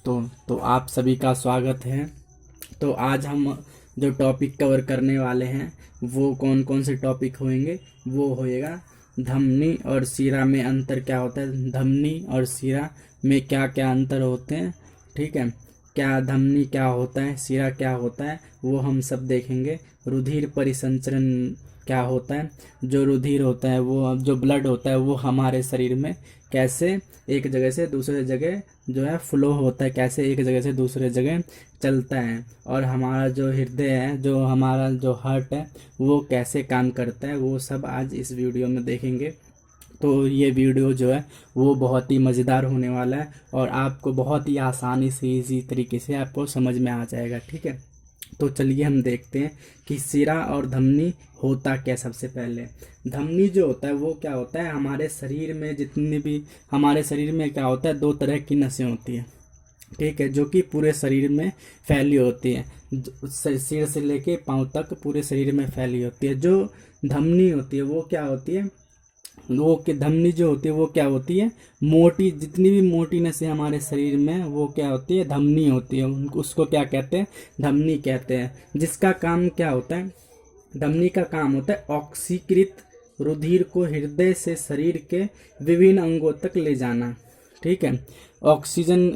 दोस्तों, तो आप सभी का स्वागत है। तो आज हम जो टॉपिक कवर करने वाले हैं वो कौन कौन से टॉपिक होंगे, वो होएगा धमनी और शिरा में अंतर क्या होता है, धमनी और शिरा में क्या क्या अंतर होते हैं। ठीक है, क्या धमनी क्या होता है, शिरा क्या होता है, वो हम सब देखेंगे। रुधिर परिसंचरण क्या होता है, जो रुधिर होता है वो जो ब्लड होता है वो हमारे शरीर में कैसे एक जगह से दूसरे जगह जो है फ्लो होता है, कैसे एक जगह से दूसरे जगह चलता है। और हमारा जो हृदय है, जो हमारा जो हार्ट है, वो कैसे काम करता है, वो सब आज इस वीडियो में देखेंगे। तो ये वीडियो जो है वो बहुत ही मज़ेदार होने वाला है और आपको बहुत ही आसानी से इजी तरीके से आपको समझ में आ जाएगा। ठीक है, तो चलिए हम देखते हैं कि शिरा और धमनी होता क्या। सबसे पहले धमनी जो होता है वो क्या होता है, हमारे शरीर में जितनी भी हमारे शरीर में क्या होता है, दो तरह की नसें होती हैं। ठीक है, जो कि पूरे शरीर में फैली होती है, सिर से लेके पांव तक पूरे शरीर में फैली होती है। जो धमनी होती है वो क्या होती है, वो कि धमनी जो होती है वो क्या होती है, मोटी, जितनी भी मोटी नसें हमारे शरीर में वो क्या होती है, धमनी होती है। उसको क्या कहते हैं, धमनी कहते हैं। जिसका काम क्या होता है, धमनी का काम होता है ऑक्सीकृत रुधिर को हृदय से शरीर के विभिन्न अंगों तक ले जाना। ठीक है, ऑक्सीजन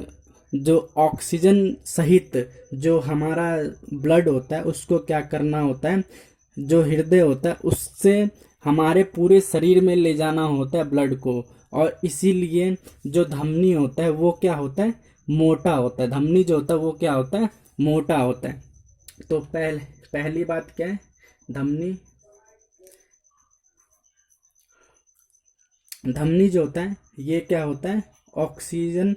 जो ऑक्सीजन सहित जो हमारा ब्लड होता है उसको क्या करना होता है, जो हृदय होता है उससे हमारे पूरे शरीर में ले जाना होता है ब्लड को। और इसीलिए जो धमनी होता है वो क्या होता है, मोटा होता है। धमनी जो होता है वो क्या होता है, मोटा होता है। तो पहली बात क्या है, धमनी धमनी जो होता है ये क्या होता है, ऑक्सीजन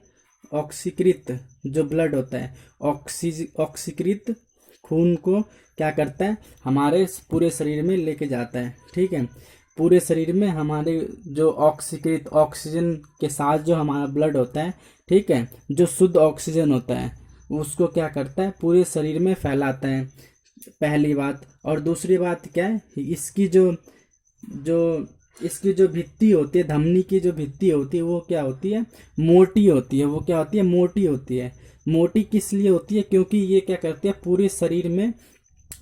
ऑक्सीकृत जो ब्लड होता है, ऑक्सीकृत खून को क्या करता है, हमारे पूरे शरीर में लेके जाता है। ठीक है, पूरे शरीर में हमारे जो ऑक्सीकृत ऑक्सीजन के साथ जो हमारा ब्लड होता है, ठीक है, जो शुद्ध ऑक्सीजन होता है उसको क्या करता है, पूरे शरीर में फैलाता है। पहली बात। और दूसरी बात क्या है, जो इसकी जो भित्ति होती है, धमनी की जो भित्ति होती है वो क्या होती है, मोटी होती है। वो क्या होती है, मोटी होती है। मोटी किस लिए होती है, क्योंकि ये क्या करती है, पूरे शरीर में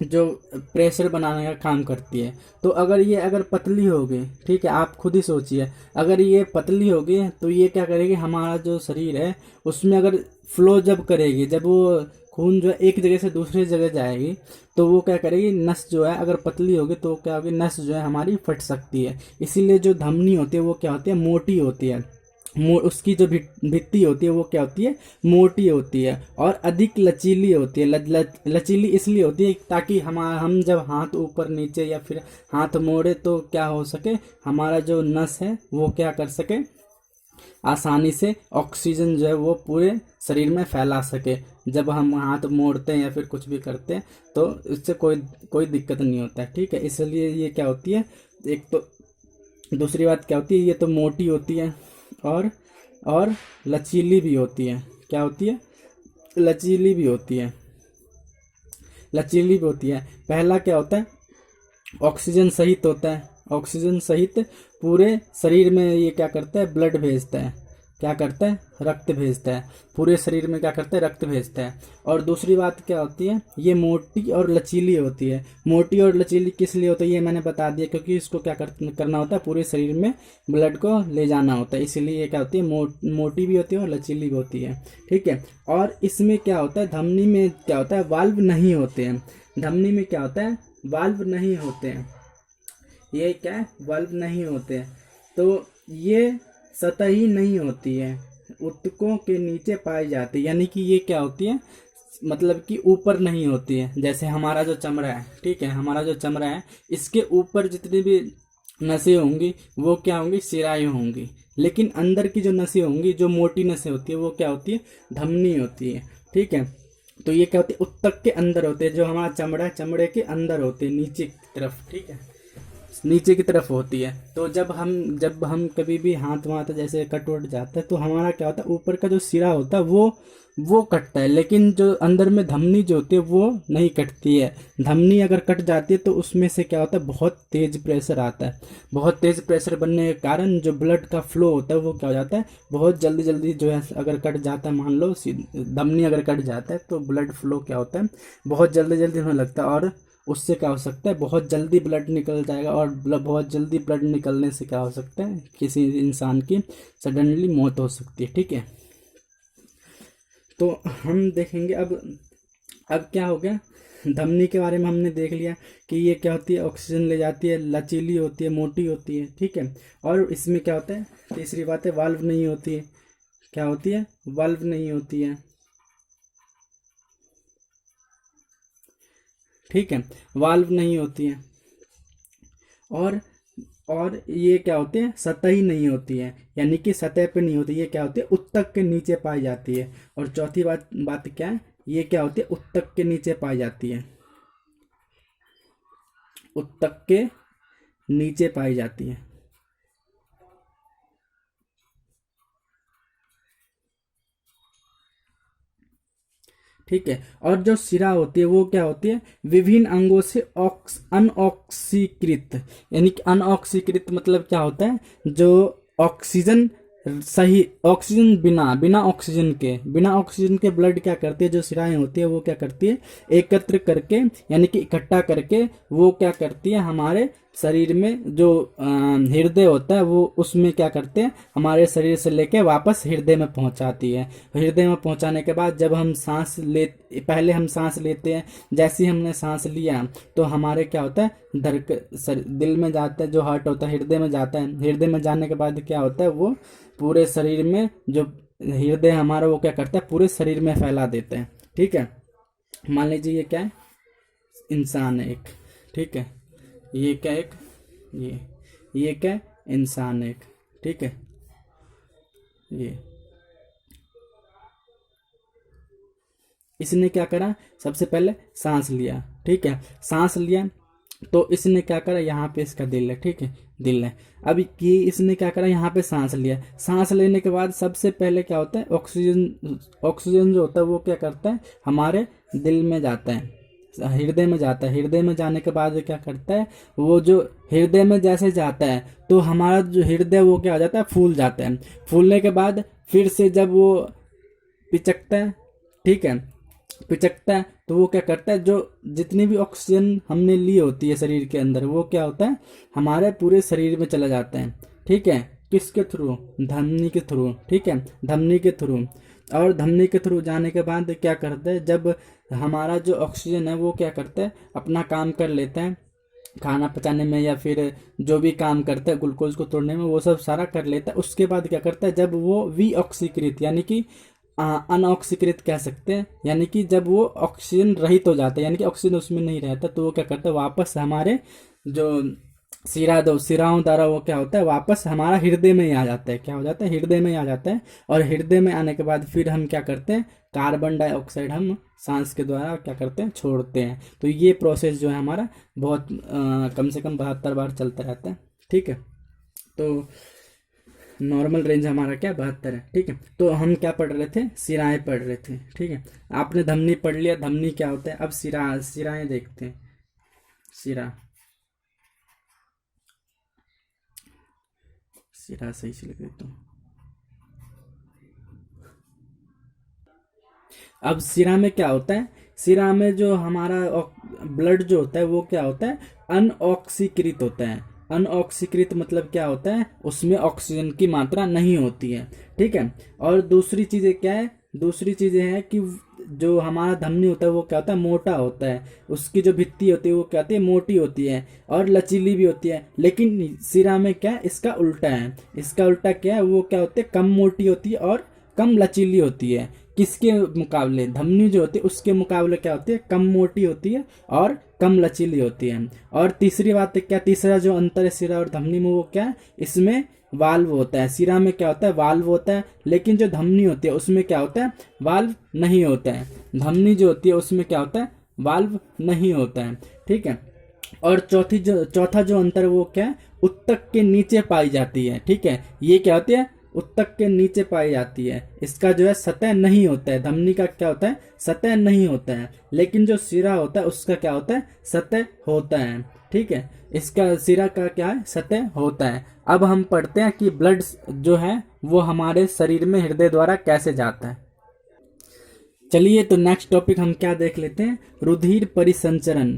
जो प्रेशर बनाने का काम करती है। तो अगर पतली होगी, ठीक है, आप खुद ही सोचिए, अगर ये पतली होगी तो ये क्या करेगी, हमारा जो शरीर है उसमें अगर फ्लो जब करेगी, जब वो खून जो है एक जगह से दूसरी जगह जाएगी, तो वो क्या करेगी, नस जो है अगर पतली होगी तो क्या होगी, नस जो है हमारी फट सकती है। इसीलिए जो धमनी होती है वो क्या होती है, मोटी होती है। उसकी जो भित्ति होती है वो क्या होती है, मोटी होती है और अधिक लचीली होती है। लचीली इसलिए होती है ताकि हम जब हाथ ऊपर नीचे या फिर हाथ मोड़े तो क्या हो सके, हमारा जो नस है वो क्या कर सके, आसानी से ऑक्सीजन जो है वो पूरे शरीर में फैला सके। जब हम हाथ मोड़ते हैं या फिर कुछ भी करते हैं तो इससे कोई दिक्कत नहीं होता है। ठीक है, इसलिए ये क्या होती है, एक तो दूसरी बात क्या होती है, ये तो मोटी होती है और लचीली भी होती है। क्या होती है, लचीली भी होती है। लचीली भी होती है। पहला क्या होता है, ऑक्सीजन सहित होता है। ऑक्सीजन सहित पूरे शरीर में ये क्या करता है, ब्लड भेजता है। क्या करता है, रक्त भेजता है। पूरे शरीर में क्या करता है, रक्त भेजता है। और दूसरी बात क्या होती है, ये मोटी और लचीली होती है। मोटी और लचीली किस लिए होती है ये मैंने बता दिया, क्योंकि इसको क्या करना होता है, पूरे शरीर में ब्लड को ले जाना होता है। इसीलिए ये क्या होती है, मोटी भी होती है और लचीली भी होती है। ठीक है, और इसमें क्या होता है, धमनी में क्या होता है, वाल्व नहीं होते हैं। धमनी में क्या होता है, वाल्व नहीं होते हैं। ये क्या है, वाल्व नहीं होते हैं। तो ये सतही नहीं होती है, ऊतकों के नीचे पाई जाती है। यानी कि ये क्या होती है, मतलब कि ऊपर नहीं होती है। जैसे हमारा जो चमड़ा है, ठीक है, हमारा जो चमड़ा है इसके ऊपर जितनी भी नसें होंगी वो क्या होंगी, शिराएं होंगी। लेकिन अंदर की जो नसें होंगी, जो मोटी नसें होती है वो क्या होती है, धमनी होती है। ठीक है, तो ये क्या होती है, ऊतक के अंदर होते हैं। जो हमारा चमड़ा है, चमड़े के अंदर होते हैं, नीचे की तरफ। ठीक है, नीचे की तरफ होती है। तो जब हम कभी भी हाथ वाथ जैसे कट वट जाता है तो हमारा क्या होता है, ऊपर का जो सिरा होता है वो कटता है, लेकिन जो अंदर में धमनी जो होती है वो नहीं कटती है। धमनी अगर कट जाती है तो उसमें से क्या होता है, बहुत तेज प्रेशर आता है। बहुत तेज प्रेशर बनने के कारण जो ब्लड का फ्लो होता है वो क्या हो जाता है, बहुत जल्दी जल्दी जो है अगर कट जाता है, मान लो धमनी अगर कट जाता है तो ब्लड फ्लो क्या होता है, बहुत जल्दी जल्दी होने लगता है। और उससे क्या हो सकता है, बहुत जल्दी ब्लड निकल जाएगा, और बहुत जल्दी ब्लड निकलने से क्या हो सकता है, किसी इंसान की सडनली मौत हो सकती है। ठीक है, तो हम देखेंगे अब क्या हो गया, धमनी के बारे में हमने देख लिया कि ये क्या होती है, ऑक्सीजन ले जाती है, लचीली होती है, मोटी होती है। ठीक है, और इसमें क्या होता है, तीसरी बात है वाल्व नहीं होती है। क्या होती है, वाल्व नहीं होती है। ठीक है, वाल्व नहीं होती है। और और ये क्या होते हैं, सतही नहीं होती है, यानी कि सतह पे नहीं होती। ये क्या होती है, उत्तक के नीचे पाई जाती है। और चौथी बात क्या है, ये क्या होती है, उत्तक के नीचे पाई जाती है। उत्तक के नीचे पाई जाती है। ठीक है, और जो शिरा होती है वो क्या होती है, विभिन्न अंगों से अनऑक्सीकृत, यानी कि अनऑक्सीकृत मतलब क्या होता है, जो ऑक्सीजन सही, ऑक्सीजन बिना ऑक्सीजन के ब्लड क्या करती है, जो शिराएं होती है वो क्या करती है, एकत्र करके यानी कि इकट्ठा करके वो क्या करती है, हमारे शरीर में जो हृदय होता है वो उसमें क्या करते हैं, हमारे शरीर से लेके वापस हृदय में पहुंचाती है। हृदय में पहुंचाने के बाद जब हम पहले हम सांस लेते हैं, जैसे ही हमने सांस लिया तो हमारे क्या होता है, दिल में जाता है, जो हार्ट होता है हृदय में जाता है। हृदय में जाने के बाद क्या होता है, वो पूरे शरीर में जो हृदय हमारा वो क्या करता है, पूरे शरीर में फैला देते हैं। ठीक है, मान लीजिए ये क्या है, इंसान है एक। ठीक है, ये क्या एक, ये क्या है, इंसान एक। ठीक है, ये इसने क्या करा, सबसे पहले सांस लिया। ठीक है, सांस लिया तो इसने क्या करा, यहाँ पे इसका दिल है। ठीक है, दिल है। अब ये इसने क्या करा, यहाँ पे सांस लिया। सांस लेने के बाद सबसे पहले क्या होता है, ऑक्सीजन जो होता है वो क्या करता है, हमारे दिल में जाता है, हृदय में जाता है। हृदय में जाने के बाद क्या करता है, वो जो हृदय में जैसे जाता है तो हमारा जो हृदय वो क्या हो जाता है, फूल जाता है। फूलने के बाद फिर से जब वो पिचकता है, ठीक है, पिचकता है तो वो क्या करता है, जो जितनी भी ऑक्सीजन हमने ली होती है शरीर के अंदर वो क्या होता है, हमारे पूरे शरीर में चला जाता है। ठीक है, किसके थ्रू, धमनी के थ्रू। ठीक है, धमनी के थ्रू। और धमनी के थ्रू जाने के बाद क्या करता है, जब हमारा जो ऑक्सीजन है वो क्या करता है, अपना काम कर लेता है, खाना पचाने में या फिर जो भी काम करता है ग्लूकोज को तोड़ने में, वो सब सारा कर लेता है। उसके बाद क्या करता है, जब वो विऑक्सीकृत यानी कि अनऑक्सीकृत कह सकते हैं, यानी कि जब वो ऑक्सीजन रहित हो जाता है, यानी कि ऑक्सीजन उसमें नहीं रहता, तो वो क्या करता है, वापस हमारे जो सिराओं द्वारा वो क्या होता है, वापस हमारा हृदय में ही आ जाता है। क्या हो जाता है, हृदय में ही आ जाता है। और हृदय में आने के बाद फिर हम क्या करते हैं, कार्बन डाइऑक्साइड हम सांस के द्वारा क्या करते हैं, छोड़ते हैं। तो ये प्रोसेस जो है हमारा बहुत कम से कम 72 बार चलता रहता है। ठीक है, तो नॉर्मल रेंज हमारा क्या 72 है। ठीक है, तो हम क्या पढ़ रहे थे, सिराएं पढ़ रहे थे। ठीक है, आपने धमनी पढ़ लिया, धमनी क्या होता है। अब सिराएं देखते हैं। सिरा सही से लिख देता हूँ। अब सिरा में क्या होता है, सिरा में जो हमारा ब्लड जो होता है वो क्या होता है, अनऑक्सीकृत होता है। अनऑक्सीकृत मतलब क्या होता है, उसमें ऑक्सीजन की मात्रा नहीं होती है। ठीक है, और दूसरी चीजें क्या है, दूसरी चीजें हैं कि जो हमारा धमनी होता है वो क्या होता है, मोटा होता है। उसकी जो भित्ति होती है वो क्या होती है, मोटी होती है और लचीली भी होती है। लेकिन सिरा में क्या है, इसका उल्टा है। इसका उल्टा क्या है, वो क्या होती है, कम मोटी होती है और कम लचीली होती है। किसके मुकाबले, धमनी जो होती है उसके मुकाबले क्या होती है, कम मोटी होती है और कम लचीली होती है। और तीसरी बात क्या, तीसरा जो अंतर है सिरा और धमनी में वो क्या है, इसमें वाल्व होता है। सिरा में क्या होता है, वाल्व होता है, लेकिन जो धमनी होती है उसमें क्या होता है, वाल्व नहीं होता है। धमनी जो होती है उसमें क्या होता है, वाल्व नहीं होता है। ठीक है, और चौथा जो अंतर वो क्या है, उत्तक के नीचे पाई जाती है। ठीक है, ये क्या होती है, उत्तक के नीचे पाई जाती है। इसका जो है सतह नहीं होता है, धमनी का क्या होता है, सतह नहीं होता है। लेकिन जो सिरा होता है उसका क्या होता है, सतह होता है। ठीक है, इसका सिरा का क्या है, सतह होता है। अब हम पढ़ते हैं कि ब्लड जो है वो हमारे शरीर में हृदय द्वारा कैसे जाता है। चलिए तो नेक्स्ट टॉपिक हम क्या देख लेते हैं, रुधिर परिसंचरण।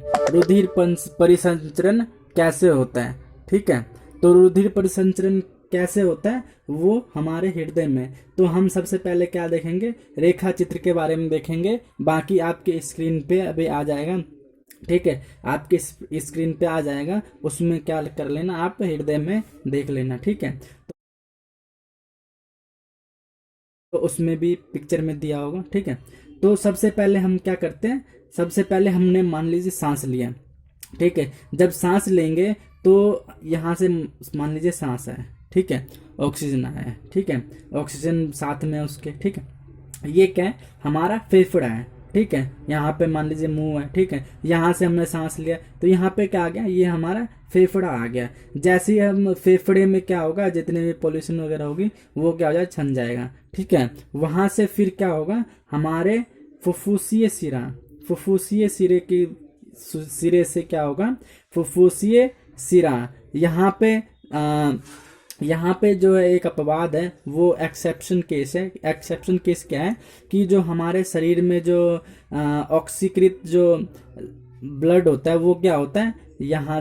परिसंचरण कैसे होता है। ठीक है, तो रुधिर परिसंचरण कैसे होता है, वो हमारे हृदय में। तो हम सबसे पहले क्या देखेंगे, रेखा चित्र के बारे में देखेंगे। बाकी आपके स्क्रीन पे अभी आ जाएगा। ठीक है, आपके स्क्रीन पे आ जाएगा, उसमें क्या कर लेना, आप हृदय में देख लेना। ठीक है, तो उसमें भी पिक्चर में दिया होगा। ठीक है, तो सबसे पहले हम क्या करते हैं, सबसे पहले हमने मान लीजिए सांस लिया। ठीक है, जब सांस लेंगे तो यहाँ से मान लीजिए सांस है। ठीक है, ऑक्सीजन आया है। ठीक है, ऑक्सीजन साथ में उसके। ठीक है, ये क्या है, हमारा फेफड़ा है। ठीक है, यहाँ पे मान लीजिए मुंह है। ठीक है, यहाँ से हमने सांस लिया तो यहाँ पे क्या आ गया, ये हमारा फेफड़ा आ गया। जैसे ही हम फेफड़े में क्या होगा, जितने भी पोल्यूशन वगैरह होगी वो क्या हो जाएगा, छन जाएगा। ठीक है, वहां से फिर क्या होगा, हमारे फुफ्फुसीय सिरा, फुफ्फुसीय सिरे की सिरे से क्या होगा, फुफ्फुसीय सिरा। यहाँ पे यहाँ पे जो है एक अपवाद है, वो एक्सेप्शन केस है। एक्सेप्शन केस क्या है कि जो हमारे शरीर में जो ऑक्सीकृत जो ब्लड होता है वो क्या होता है, यहाँ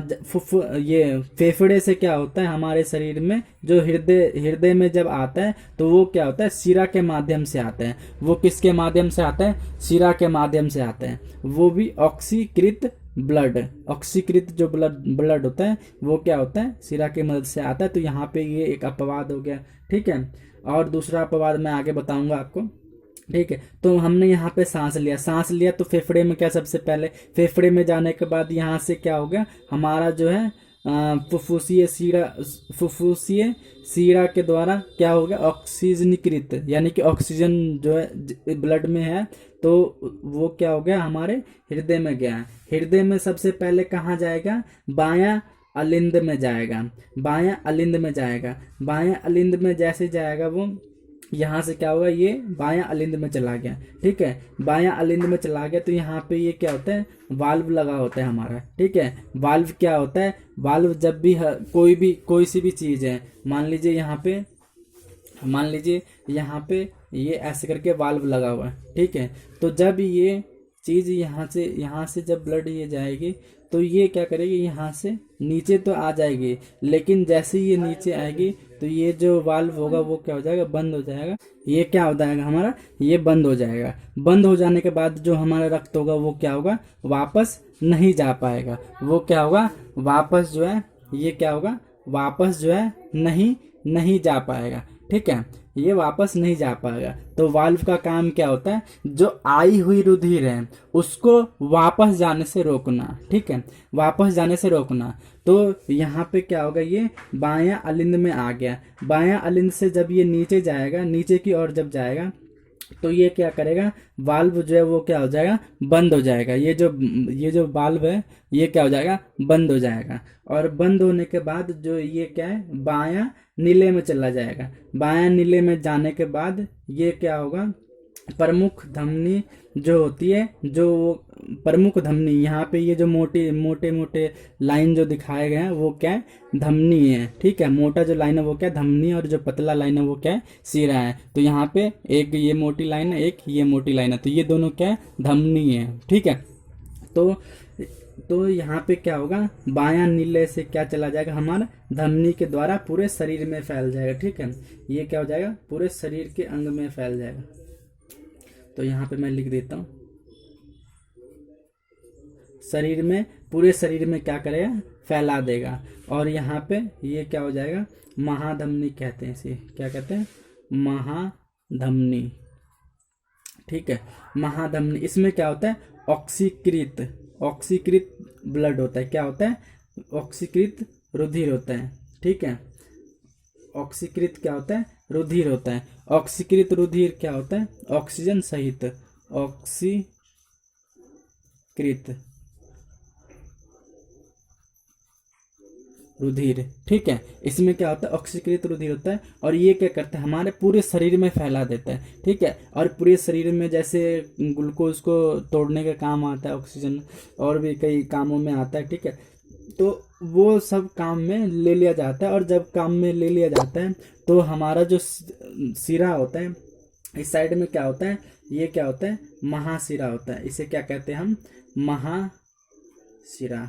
ये फेफड़े से क्या होता है, हमारे शरीर में जो हृदय में जब आता है तो वो क्या होता है, शिरा के माध्यम से आता है। वो किसके माध्यम से आता है, शिरा के माध्यम से आता है। वो भी ऑक्सीकृत ब्लड, ऑक्सीकृत जो ब्लड होता है वो क्या होता है, शिरा की मदद से आता है। तो यहाँ पे ये एक अपवाद हो गया। ठीक है, और दूसरा अपवाद मैं आगे बताऊंगा आपको। ठीक है, तो हमने यहाँ पे सांस लिया, सांस लिया तो फेफड़े में क्या, सबसे पहले फेफड़े में जाने के बाद यहाँ से क्या हो गया, हमारा जो है फुफ्फुसीय सीरा, फुफ्फुसीय सीरा के द्वारा क्या हो गया, ऑक्सीजनीकृत, यानी कि ऑक्सीजन जो है ब्लड में है तो वो क्या हो गया, हमारे हृदय में गया। हृदय में सबसे पहले कहाँ जाएगा, बायां अलिंद में जाएगा। बायां अलिंद में जाएगा, बायां अलिंद में जैसे जाएगा वो यहाँ से क्या होगा, ये बायां अलिंद में चला गया। ठीक है, बायां अलिंद में चला गया तो यहाँ पे ये क्या होता है, वाल्व लगा होता है हमारा। ठीक है, वाल्व क्या होता है, वाल्व जब भी कोई सी भी चीज है, मान लीजिए यहाँ पे ये ऐसे करके वाल्व लगा हुआ है। ठीक है, तो जब ये चीज यहाँ से जब ब्लड ये जाएगी तो ये क्या करेगी, यहाँ से नीचे तो आ जाएगी, लेकिन जैसे ही ये नीचे आएगी तो ये जो वाल्व होगा वो क्या हो जाएगा, बंद हो जाएगा। ये क्या हो जाएगा हमारा, ये बंद हो जाएगा। बंद हो जाने के बाद जो हमारा रक्त होगा वो क्या होगा, वापस नहीं जा पाएगा। वो क्या होगा, वापस जो है, ये क्या होगा, वापस जो है नहीं जा पाएगा। ठीक है, ये वापस नहीं जा पाएगा। तो वाल्व का काम क्या होता है, जो आई हुई रुधिर है उसको वापस जाने से रोकना। ठीक है, वापस जाने से रोकना। तो यहाँ पे क्या होगा, ये बायां अलिंद में आ गया। बायां अलिंद से जब ये नीचे जाएगा, नीचे की ओर जब जाएगा तो ये क्या करेगा, वाल्व जो है वो क्या हो जाएगा, बंद हो जाएगा। ये जो वाल्व है ये क्या हो जाएगा, बंद हो जाएगा। और बंद होने के बाद जो ये क्या है, बायां नीले में चला जाएगा। बायां नीले में जाने के बाद ये क्या होगा, प्रमुख धमनी जो होती है, जो प्रमुख धमनी, यहाँ पे ये जो मोटे लाइन जो दिखाए गए हैं वो क्या है, धमनी है। ठीक है, मोटा जो लाइन है वो क्या है, धमनी, और जो पतला लाइन है वो क्या है, सिरा है। तो यहाँ पे एक ये मोटी लाइन है, एक ये मोटी लाइन है, तो ये दोनों क्या है, धमनी है। ठीक है, तो यहाँ पे क्या होगा, बायां नीले से क्या चला जाएगा, हमारा धमनी के द्वारा पूरे शरीर में फैल जाएगा। ठीक है, ये क्या हो जाएगा, पूरे शरीर के अंग में फैल जाएगा। तो यहाँ पे मैं लिख देता हूँ, शरीर में, पूरे शरीर में क्या करेगा, फैला देगा। और यहाँ पे ये क्या हो जाएगा, महाधमनी कहते हैं इसे, क्या कहते हैं, महाधमनी। ठीक है, महाधमनी, इसमें क्या होता है, ऑक्सीकृत ब्लड होता है। क्या होता है, ऑक्सीकृत रुधिर होता है। ठीक है, ऑक्सीकृत क्या होता है, रुधिर होता है। ऑक्सीकृत रुधिर क्या होता है, ऑक्सीजन सहित, ऑक्सीकृत रुधिर, ठीक है। इसमें क्या होता है, ऑक्सीकृत रुधिर होता है, और ये क्या करता है, हमारे पूरे शरीर में फैला देता है, ठीक है। और पूरे शरीर में जैसे ग्लूकोज को तोड़ने का काम आता है ऑक्सीजन, और भी कई कामों में आता है, ठीक है। तो वो सब काम में ले लिया जाता है, और जब काम में ले लिया जाता है तो हमारा जो सिरा होता है, इस साइड में क्या होता है, ये क्या होता है, महाशिरा होता है। इसे क्या कहते हैं हम, महाशिरा,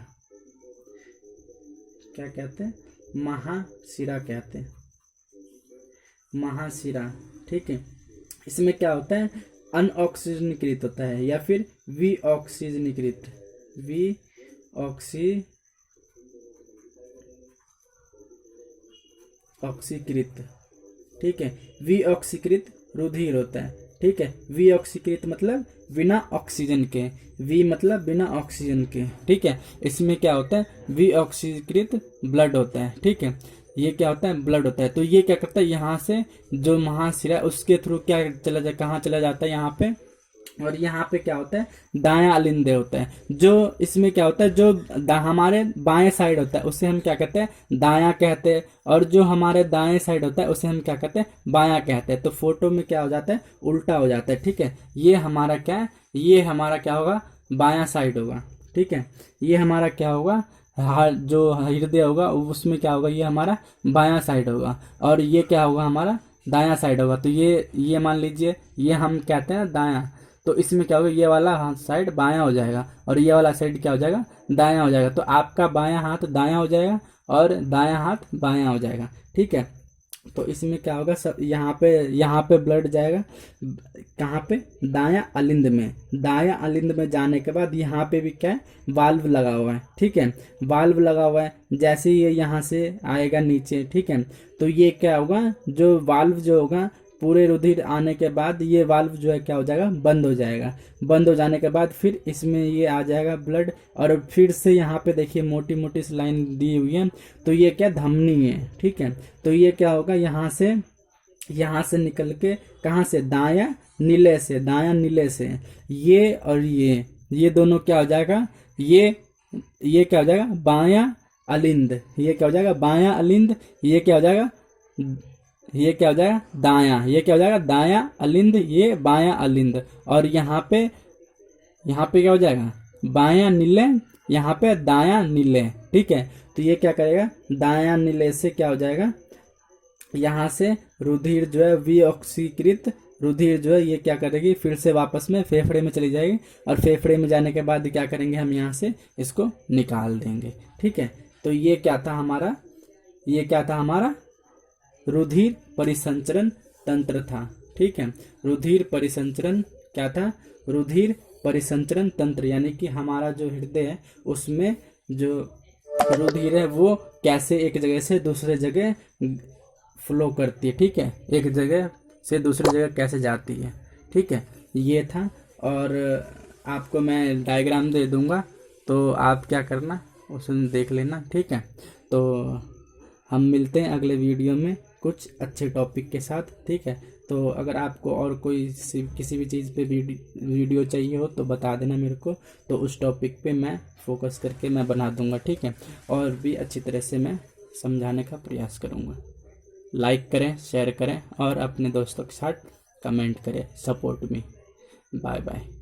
क्या कहते हैं, महाशिरा कहते हैं, महाशिरा, ठीक है। इसमें क्या होता है, अनऑक्सीजनीकृत होता है, या फिर विऑक्सीजनीकृत, ऑक्सीकृत, ठीक है। विऑक्सीकृत रुधिर होता है, ठीक है। विऑक्सीकृत मतलब बिना ऑक्सीजन के, वी मतलब बिना ऑक्सीजन के, ठीक है। इसमें क्या होता है, विऑक्सीकृत ब्लड होता है, ठीक है। ये क्या होता है, ब्लड होता है। तो ये क्या करता है, यहाँ से जो महाशिरा उसके थ्रू क्या चला जाए, कहाँ चला जाता है, यहाँ पे, और यहाँ पे क्या होता है, दायां अलिंदे होता है। जो इसमें क्या होता है, जो हमारे बाएं साइड होता है उसे हम क्या कहते हैं, दायां कहते हैं, और जो हमारे दाएं साइड होता है उसे हम क्या कहते हैं, बायां कहते हैं। तो फोटो में क्या हो जाता है, उल्टा हो जाता है, ठीक है। ये हमारा क्या है, ये हमारा क्या होगा, बायां साइड होगा, ठीक है। ये हमारा क्या होगा, जो हृदय होगा उसमें क्या होगा, ये हमारा बायां साइड होगा, और ये क्या होगा, हमारा दायां साइड होगा। तो ये मान लीजिए, ये हम कहते हैं दायां, तो इसमें क्या होगा, ये वाला हाथ साइड बायां हो जाएगा, और ये वाला साइड क्या हो जाएगा, दायां हो जाएगा। तो आपका बायां हाथ दायां हो जाएगा, और दायां हाथ बायां हो जाएगा, ठीक है। तो इसमें क्या होगा, सब यहाँ पे ब्लड जाएगा, कहाँ पे, दायां अलिंद में। दायां अलिंद में जाने के बाद यहाँ पे भी क्या है, वाल्व लगा हुआ है, ठीक है। वाल्व लगा हुआ है, जैसे ये यहाँ से आएगा नीचे, ठीक है। तो ये क्या होगा, जो वाल्व जो होगा, पूरे रुधिर आने के बाद ये वाल्व जो है क्या हो जाएगा, बंद हो जाएगा। बंद हो जाने के बाद फिर इसमें ये आ जाएगा ब्लड, और फिर से यहाँ पे देखिए मोटी मोटी सी लाइन दी हुई है, तो ये क्या, धमनी है, ठीक है। तो ये क्या होगा, यहाँ से निकल के कहाँ से, दायां नीले से ये और ये दोनों क्या हो जाएगा, ये क्या हो जाएगा, बायां अलिंद, ये क्या हो जाएगा, बायां अलिंद, ये क्या हो जाएगा, ये क्या हो जाएगा, दायां, ये क्या हो जाएगा, दायां अलिंद, ये बायां अलिंद, और यहाँ पे क्या हो जाएगा, बायां नीले, यहाँ पे दायां नीले, ठीक है। तो ये क्या करेगा, दायां नीले से क्या हो जाएगा, यहाँ से रुधिर जो है, विऑक्सीकृत रुधिर जो है, ये क्या करेगी, फिर से वापस में फेफड़े में चली जाएगी, और फेफड़े में जाने के बाद क्या करेंगे, हम यहाँ से इसको निकाल देंगे, ठीक है। तो ये क्या था हमारा रुधिर परिसंचरण तंत्र था, ठीक है। रुधिर परिसंचरण क्या था, रुधिर परिसंचरण तंत्र, यानी कि हमारा जो हृदय है उसमें जो रुधिर है वो कैसे एक जगह से दूसरे जगह फ्लो करती है, ठीक है। एक जगह से दूसरी जगह कैसे जाती है, ठीक है, ये था। और आपको मैं डायग्राम दे दूंगा, तो आप क्या करना, उसमें देख लेना, ठीक है। तो हम मिलते हैं अगले वीडियो में कुछ अच्छे टॉपिक के साथ, ठीक है। तो अगर आपको और कोई किसी भी चीज़ पे वीडियो चाहिए हो तो बता देना मेरे को, तो उस टॉपिक पे मैं फोकस करके मैं बना दूंगा, ठीक है। और भी अच्छी तरह से मैं समझाने का प्रयास करूंगा। लाइक करें, शेयर करें, और अपने दोस्तों के साथ कमेंट करें, सपोर्ट मी। Bye bye.